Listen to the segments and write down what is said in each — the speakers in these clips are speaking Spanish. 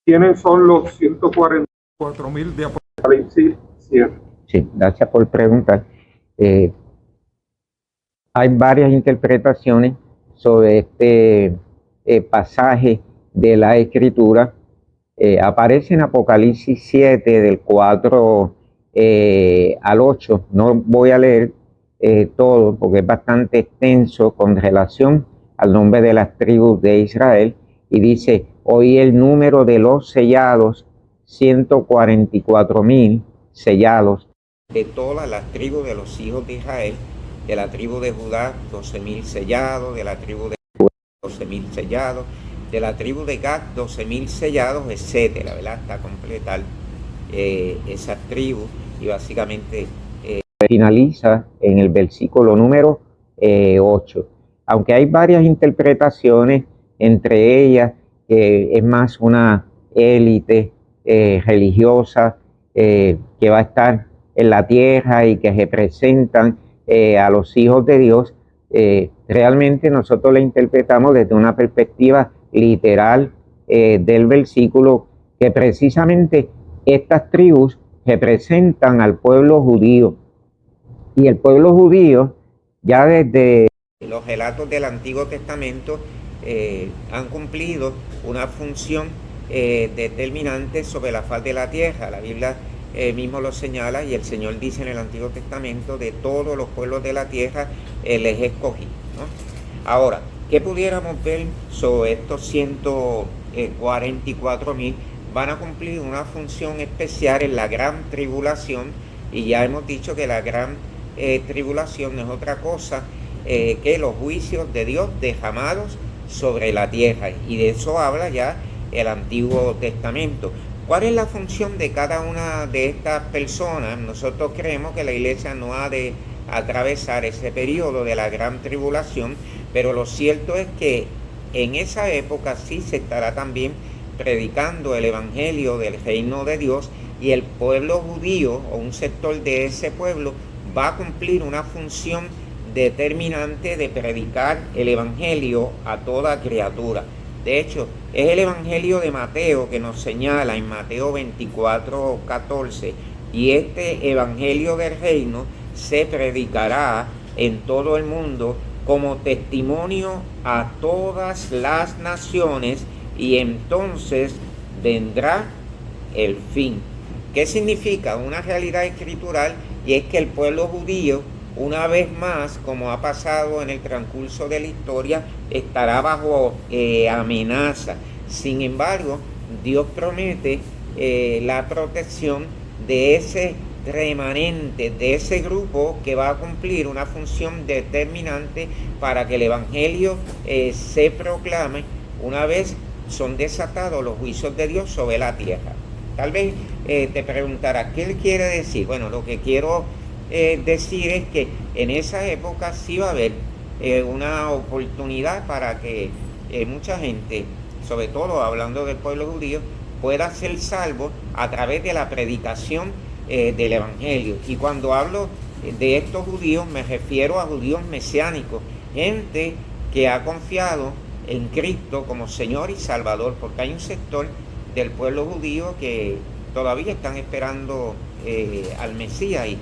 ¿Quiénes son los 144,000 de Apocalipsis 7? Sí, gracias por preguntar. Hay varias interpretaciones sobre este pasaje de la Escritura. Aparece en Apocalipsis 7, del 4 al 8. No voy a leer todo porque es bastante extenso con relación al nombre de las tribus de Israel. Y dice, oí el número de los sellados, 144,000 sellados. De todas las tribus de los hijos de Israel, de la tribu de Judá, 12,000 sellados, de la tribu de Judá, 12,000 sellados, de la tribu de Gad, 12,000 sellados, etcétera, ¿verdad? Hasta completar esas tribus. Y básicamente finaliza en el versículo número 8. Aunque hay varias interpretaciones, entre ellas es más una élite religiosa que va a estar en la tierra y que representan a los hijos de Dios. Realmente nosotros la interpretamos desde una perspectiva literal del versículo, que precisamente estas tribus representan al pueblo judío. Y el pueblo judío, ya desde los relatos del Antiguo Testamento, han cumplido una función determinante sobre la faz de la tierra. La Biblia mismo lo señala, y el Señor dice en el Antiguo Testamento, de todos los pueblos de la tierra les escogí, ¿no? Ahora, ¿qué pudiéramos ver sobre estos 144,000? Van a cumplir una función especial en la gran tribulación, y ya hemos dicho que la gran tribulación no es otra cosa que los juicios de Dios derramados sobre la tierra, y de eso habla ya el Antiguo Testamento. ¿Cuál es la función de cada una de estas personas? Nosotros creemos que la iglesia no ha de atravesar ese periodo de la gran tribulación, pero lo cierto es que en esa época sí se estará también predicando el evangelio del reino de Dios, y el pueblo judío, o un sector de ese pueblo, va a cumplir una función determinante de predicar el evangelio a toda criatura. De hecho, es el evangelio de Mateo que nos señala en Mateo 24:14, y este evangelio del reino se predicará en todo el mundo como testimonio a todas las naciones, y entonces vendrá el fin. ¿Qué significa? Una realidad escritural, y es que el pueblo judío, una vez más, como ha pasado en el transcurso de la historia, estará bajo amenaza. Sin embargo, Dios promete la protección de ese remanente, de ese grupo que va a cumplir una función determinante para que el evangelio se proclame una vez son desatados los juicios de Dios sobre la tierra. Tal vez te preguntarás, ¿qué él quiere decir? Bueno, lo que quiero decir es que en esa época sí va a haber una oportunidad para que mucha gente, sobre todo hablando del pueblo judío, pueda ser salvo a través de la predicación del evangelio. Y cuando hablo de estos judíos, me refiero a judíos mesiánicos, gente que ha confiado en Cristo como Señor y Salvador, porque hay un sector del pueblo judío que todavía están esperando al Mesías, y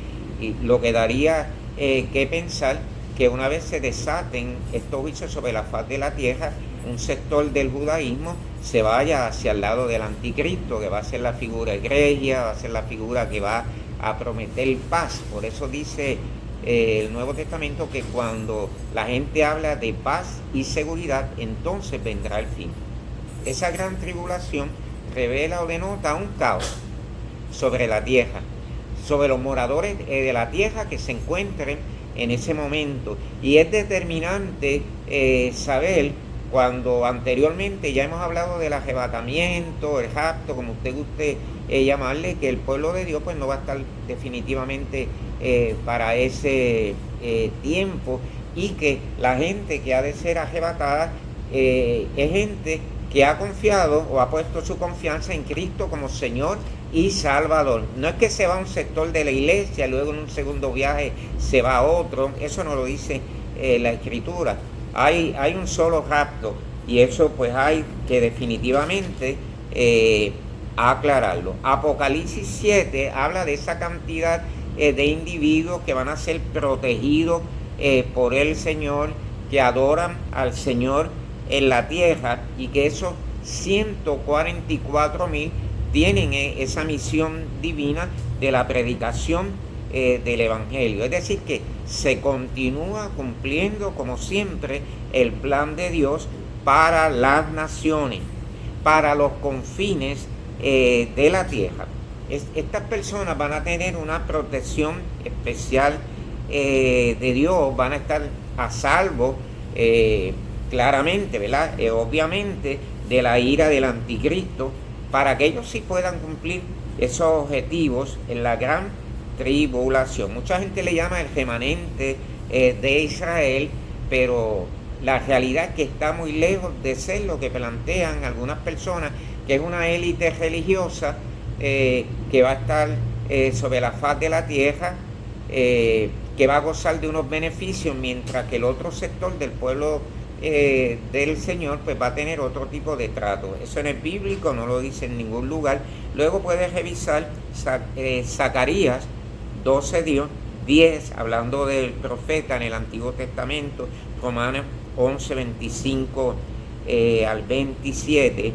lo que daría que pensar que una vez se desaten estos juicios sobre la faz de la tierra, un sector del judaísmo se vaya hacia el lado del anticristo, que va a ser la figura egregia, va a ser la figura que va a prometer paz. Por eso dice el Nuevo Testamento que cuando la gente habla de paz y seguridad, entonces vendrá el fin. Esa gran tribulación revela o denota un caos sobre la tierra, sobre los moradores de la tierra que se encuentren en ese momento. Y es determinante saber, cuando anteriormente ya hemos hablado del arrebatamiento, el rapto, como usted guste llamarle, que el pueblo de Dios pues no va a estar definitivamente para ese tiempo, y que la gente que ha de ser arrebatada es gente que ha confiado o ha puesto su confianza en Cristo como Señor y Salvador. No es que se va a un sector de la iglesia, luego en un segundo viaje se va a otro. Eso no lo dice la Escritura. Hay un solo rapto, y eso pues hay que definitivamente aclararlo. Apocalipsis 7 habla de esa cantidad de individuos que van a ser protegidos por el Señor, que adoran al Señor en la tierra, y que esos 144,000 tienen esa misión divina de la predicación del Evangelio. Es decir, que se continúa cumpliendo como siempre el plan de Dios para las naciones, para los confines de la tierra. Estas personas van a tener una protección especial de Dios, van a estar a salvo claramente, ¿verdad? Obviamente de la ira del anticristo, para que ellos sí puedan cumplir esos objetivos en la gran tribulación. Mucha gente le llama el remanente de Israel, pero la realidad es que está muy lejos de ser lo que plantean algunas personas, que es una élite religiosa que va a estar sobre la faz de la tierra, que va a gozar de unos beneficios, mientras que el otro sector del pueblo del Señor pues va a tener otro tipo de trato. Eso no es bíblico, no lo dice en ningún lugar. Luego puedes revisar Zacarías 12:10, hablando del profeta en el Antiguo Testamento, Romanos 11:25 al 27,